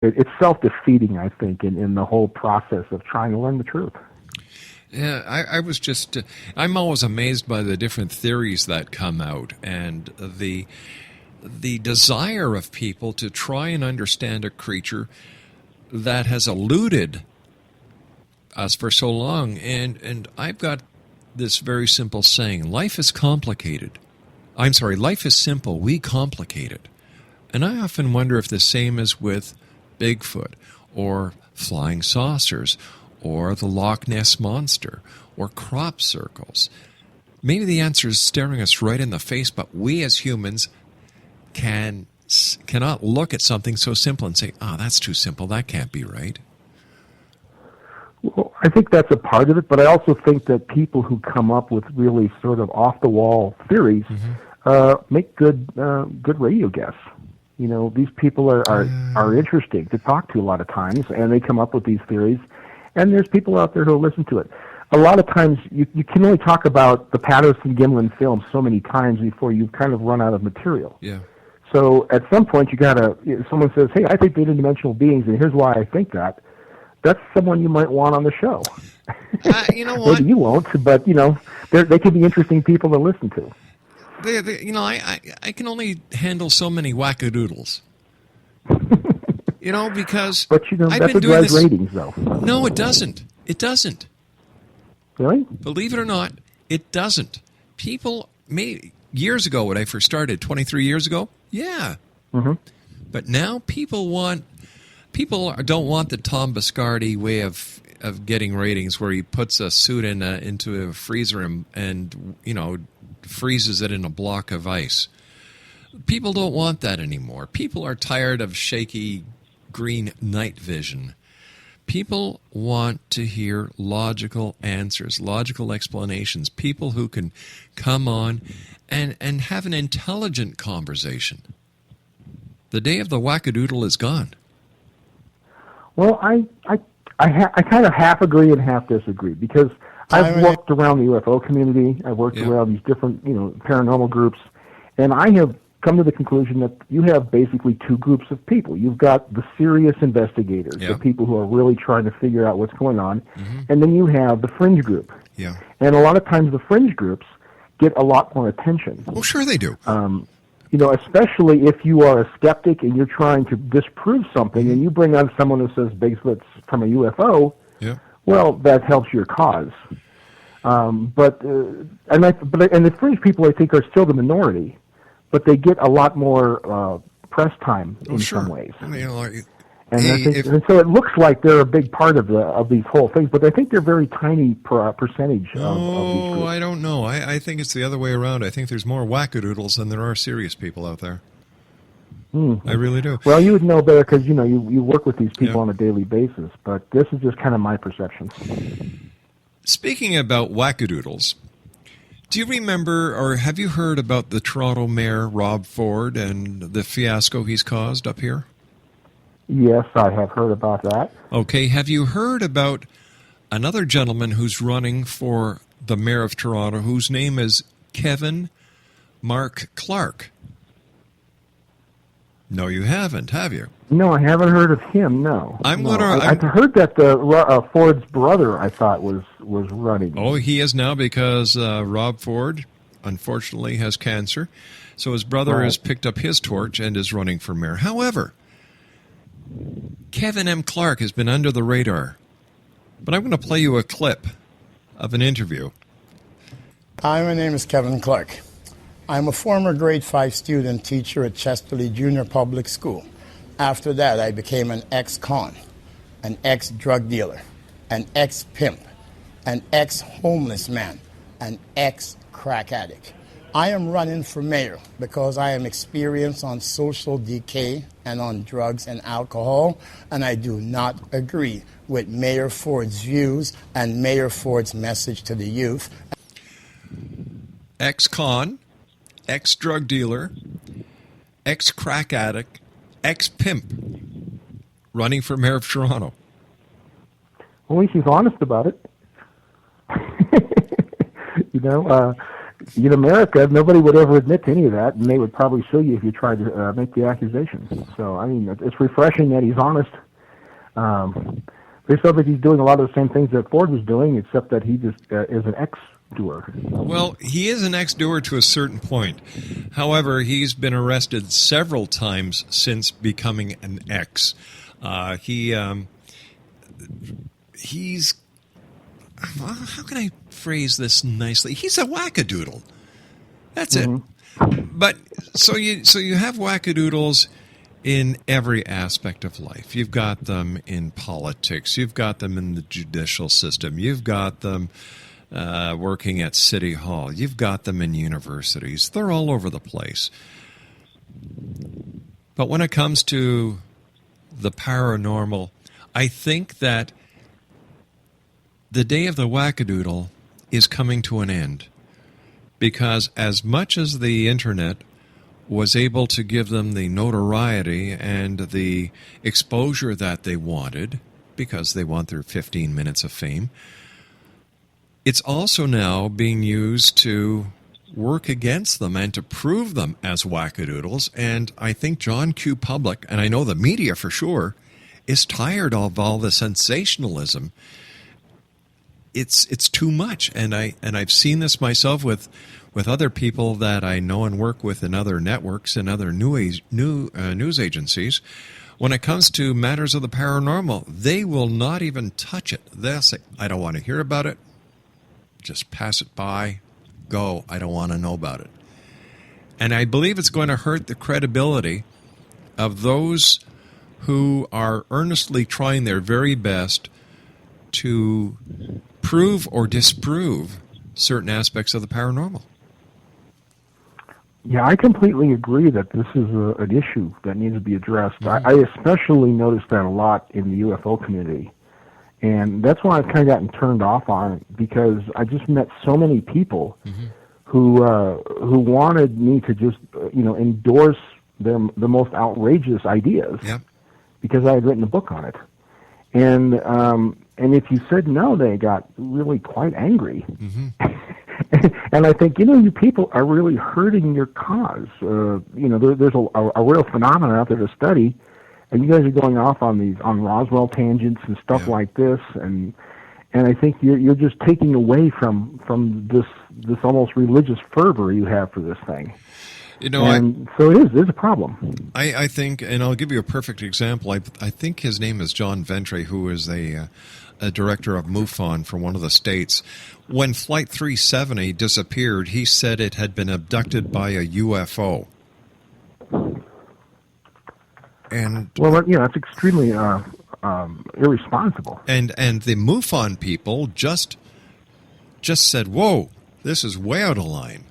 it's self-defeating, I think, in the whole process of trying to learn the truth. Yeah, I was just, I'm always amazed by the different theories that come out and the desire of people to try and understand a creature that has eluded us for so long. And I've got this very simple saying, life is complicated. I'm sorry, life is simple, we complicate it. And I often wonder if the same is with Bigfoot or flying saucers or the Loch Ness Monster or crop circles. Maybe the answer is staring us right in the face, but we as humans cannot look at something so simple and say, that's too simple, that can't be right. Well, I think that's a part of it, but I also think that people who come up with really sort of off-the-wall theories make good radio guests. You know, these people are interesting to talk to a lot of times, and they come up with these theories, and there's people out there who listen to it. A lot of times, you can only talk about the Patterson-Gimlin film so many times before you kind of run out of material. Yeah. So at some point, someone says, hey, I think they're interdimensional beings, and here's why I think that. That's someone you might want on the show. You know what? Maybe you won't, but, they could be interesting people to listen to. I can only handle so many wackadoodles. Because but I've that's been what doing drives this. Ratings, though. No, it doesn't. It doesn't. Really? Believe it or not, it doesn't. People, years ago when I first started, 23 years ago, yeah. Mm-hmm. But now people don't want the Tom Biscardi way of getting ratings, where he puts a suit into a freezer and freezes it in a block of ice. People don't want that anymore. People are tired of shaky green night vision. People want to hear logical answers, logical explanations, people who can come on and have an intelligent conversation. The day of the wackadoodle is gone. Well, I kind of half agree and half disagree, because I've worked around the UFO community. I've worked around these different, paranormal groups, and I have come to the conclusion that you have basically two groups of people. You've got the serious investigators, the people who are really trying to figure out what's going on, and then you have the fringe group. Yeah. And a lot of times the fringe groups get a lot more attention. Well, sure they do. Especially if you are a skeptic and you're trying to disprove something, and you bring on someone who says Bigfoot's from a UFO, well, that helps your cause. But the fringe people, I think, are still the minority, but they get a lot more press time in some ways. And so it looks like they're a big part of these whole things, but I think they're a very tiny percentage of these groups. I don't know. I think it's the other way around. I think there's more wackadoodles than there are serious people out there. I really do. Well, you would know better because, you work with these people on a daily basis, but this is just kind of my perception. Speaking about wackadoodles, do you remember or have you heard about the Toronto Mayor, Rob Ford, and the fiasco he's caused up here? Yes, I have heard about that. Okay, have you heard about another gentleman who's running for the mayor of Toronto, whose name is Kevin Mark Clark? No, you haven't, have you? No, I haven't heard of him, no. I've heard that Ford's brother, I thought, was running. Oh, he is now, because Rob Ford, unfortunately, has cancer. So his brother has picked up his torch and is running for mayor. However, Kevin M. Clark has been under the radar. But I'm going to play you a clip of an interview. Hi, my name is Kevin Clark. I'm a former grade 5 student teacher at Chesterley Junior Public School. After that, I became an ex-con, an ex-drug dealer, an ex-pimp, an ex-homeless man, an ex-crack addict. I am running for mayor because I am experienced on social decay and on drugs and alcohol, and I do not agree with Mayor Ford's views and Mayor Ford's message to the youth. Ex-con, ex-drug dealer, ex-crack addict, ex-pimp, running for mayor of Toronto. Well, at least he's honest about it. In America, nobody would ever admit to any of that, and they would probably sue you if you tried to make the accusation. So, I mean, it's refreshing that he's honest. It sounds like he's doing a lot of the same things that Ford was doing, except that he just is an ex-doer. Well, he is an ex-doer to a certain point. However, he's been arrested several times since becoming an ex. He's... How can I phrase this nicely? He's a wackadoodle. That's it. But so you have wackadoodles in every aspect of life. You've got them in politics. You've got them in the judicial system. You've got them working at City Hall. You've got them in universities. They're all over the place. But when it comes to the paranormal, I think that the day of the wackadoodle is coming to an end, because as much as the internet was able to give them the notoriety and the exposure that they wanted, because they want their 15 minutes of fame, it's also now being used to work against them and to prove them as wackadoodles. And I think John Q. Public, and I know the media for sure, is tired of all the sensationalism. It's too much, and I've seen this myself with other people that I know and work with in other networks and other news agencies. When it comes to matters of the paranormal, they will not even touch it. They'll say, "I don't want to hear about it. Just pass it by. Go. I don't want to know about it." And I believe it's going to hurt the credibility of those who are earnestly trying their very best to prove or disprove certain aspects of the paranormal. Yeah, I completely agree that this is an issue that needs to be addressed. I especially noticed that a lot in the UFO community. And that's why I've kind of gotten turned off on it, because I just met so many people who wanted me to just endorse the most outrageous ideas because I had written a book on it. And if you said no, they got really quite angry. And I think, you people are really hurting your cause. There's a real phenomenon out there to study, and you guys are going off on Roswell tangents and stuff like this, and I think you're just taking away from this almost religious fervor you have for this thing. So it is a problem. I think, and I'll give you a perfect example. I think his name is John Ventre, who is a director of MUFON for one of the states. When Flight 370 disappeared, he said it had been abducted by a UFO. And that's extremely irresponsible. And the MUFON people just said, "Whoa, this is way out of line."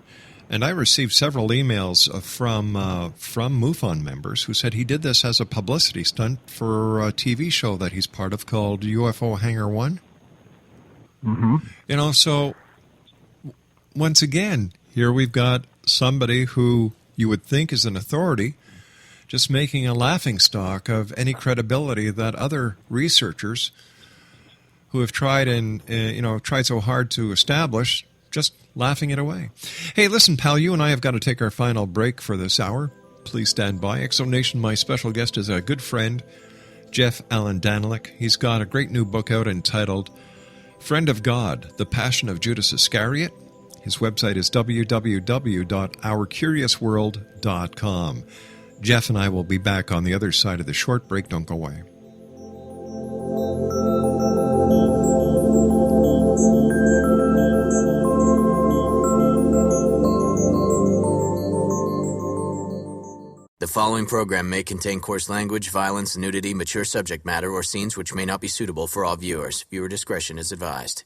And I received several emails from MUFON members who said he did this as a publicity stunt for a TV show that he's part of called UFO Hangar 1. So once again, here we've got somebody who you would think is an authority just making a laughingstock of any credibility that other researchers who have tried tried so hard to establish, just laughing it away. Hey, listen, pal, you and I have got to take our final break for this hour. Please stand by. Exonation, my special guest is a good friend, Jeff Allan Danelek. He's got a great new book out entitled Friend of God, The Passion of Judas Iscariot. His website is www.ourcuriousworld.com. Jeff and I will be back on the other side of the short break. Don't go away. The following program may contain coarse language, violence, nudity, mature subject matter, or scenes which may not be suitable for all viewers. Viewer discretion is advised.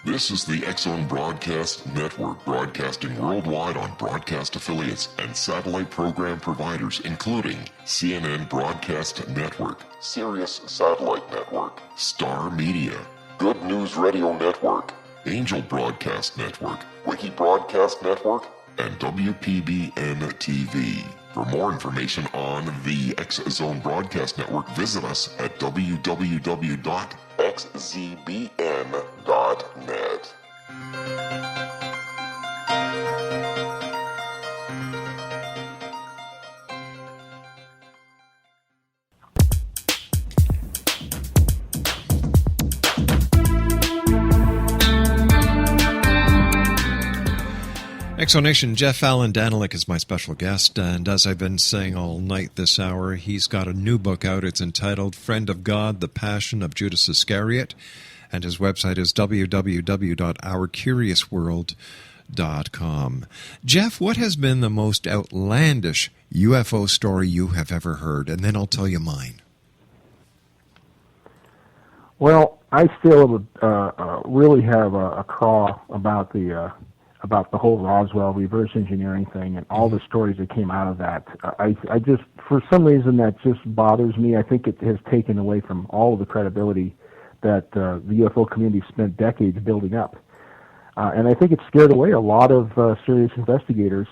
This is the X-Zone Broadcast Network, broadcasting worldwide on broadcast affiliates and satellite program providers, including CNN Broadcast Network, Sirius Satellite Network, Star Media, Good News Radio Network, Angel Broadcast Network, Wiki Broadcast Network, and WPBN TV. For more information on the X-Zone Broadcast Network, visit us at www.xzbn.net. Exonation, Jeff Allan Danelek is my special guest, and as I've been saying all night this hour, he's got a new book out. It's entitled Friend of God, The Passion of Judas Iscariot, and his website is www.ourcuriousworld.com. Jeff, what has been the most outlandish UFO story you have ever heard? And then I'll tell you mine. Well, I still would really have a craw about the whole Roswell reverse engineering thing and all the stories that came out of that. I just, for some reason, that just bothers me. I think it has taken away from all of the credibility that the UFO community spent decades building up. And I think it scared away a lot of serious investigators.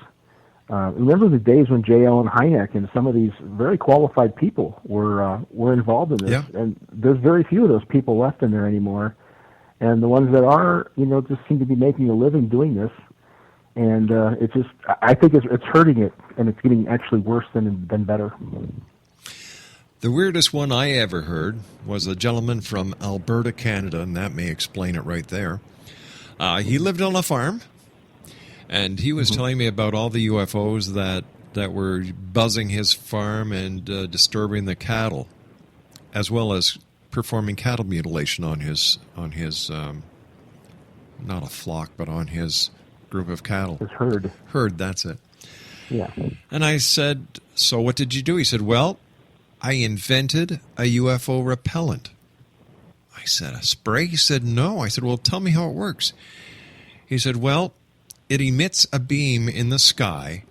Remember the days when J. Allen Hynek and some of these very qualified people were involved in this, yeah. And there's very few of those people left in there anymore. And the ones that are, just seem to be making a living doing this. And it's just, I think it's hurting it, and it's getting actually worse than better. The weirdest one I ever heard was a gentleman from Alberta, Canada, and that may explain it right there. He lived on a farm, and he was telling me about all the UFOs that were buzzing his farm and disturbing the cattle, as well as performing cattle mutilation on his not a flock, but on his group of cattle. His herd. Herd, that's it. Yeah. And I said, so what did you do? He said, well, I invented a UFO repellent. I said, a spray? He said, no. I said, well, tell me how it works. He said, well, it emits a beam in the sky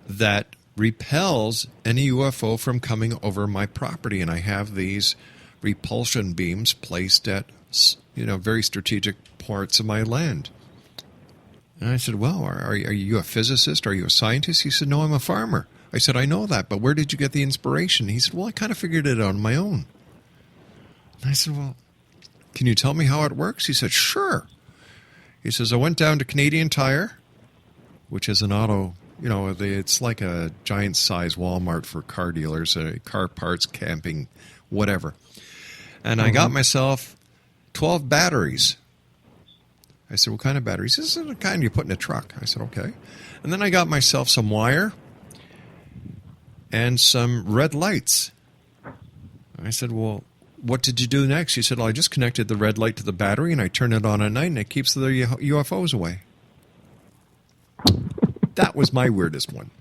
that repels any UFO from coming over my property, and I have these repulsion beams placed at, very strategic parts of my land. And I said, well, are you a physicist? Are you a scientist? He said, no, I'm a farmer. I said, I know that, but where did you get the inspiration? He said, well, I kind of figured it out on my own. And I said, well, can you tell me how it works? He said, sure. He says, I went down to Canadian Tire, which is an auto, it's like a giant-size Walmart for car dealers, car parts, camping, whatever. And I got myself 12 batteries. I said, what kind of batteries? This is the kind you put in a truck. I said, okay. And then I got myself some wire and some red lights. I said, well, what did you do next? He said, well, I just connected the red light to the battery, and I turn it on at night, and it keeps the UFOs away. That was my weirdest one.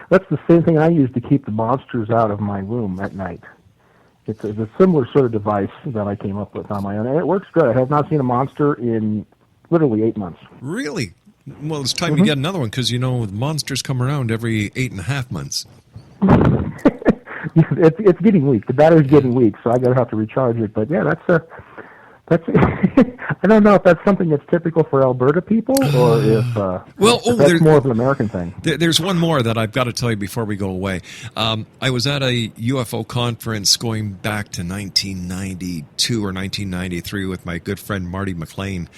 That's the same thing I use to keep the monsters out of my room at night. It's a similar sort of device that I came up with on my own, and it works good. I have not seen a monster in literally 8 months. Really? Well, it's time to get another one, because, monsters come around every 8.5 months. It's getting weak. The battery's getting weak, so I have to recharge it. But yeah, that's I don't know if that's something that's typical for Alberta people, or if that's more of an American thing. There's one more that I've got to tell you before we go away. I was at a UFO conference going back to 1992 or 1993 with my good friend Marty McLean.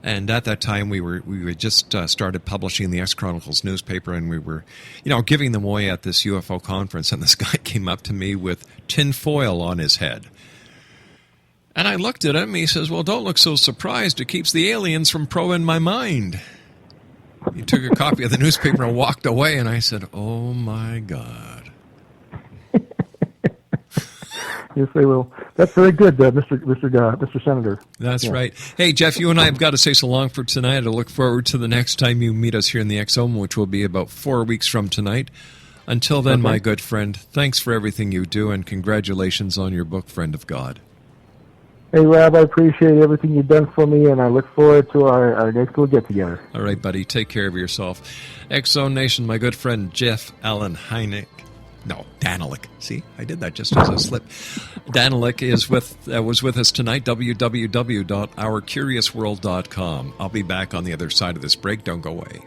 And at that time, we had just started publishing the X-Chronicles newspaper, and we were, giving them away at this UFO conference. And this guy came up to me with tin foil on his head. And I looked at him, he says, well, don't look so surprised. It keeps the aliens from probing my mind. He took a copy of the newspaper and walked away, and I said, oh, my God. You say, well, that's very good, Mr. Senator. That's right. Hey, Jeff, you and I have got to say so long for tonight. I look forward to the next time you meet us here in the X-Home, which will be about 4 weeks from tonight. Until then, my good friend, thanks for everything you do, and congratulations on your book, Friend of God. Hey, Rob, I appreciate everything you've done for me, and I look forward to our next little get-together. All right, buddy. Take care of yourself. X-Zone Nation, my good friend Jeff Allan Danelek. See, I did that just as a slip. Danelek was with us tonight, www.ourcuriousworld.com. I'll be back on the other side of this break. Don't go away.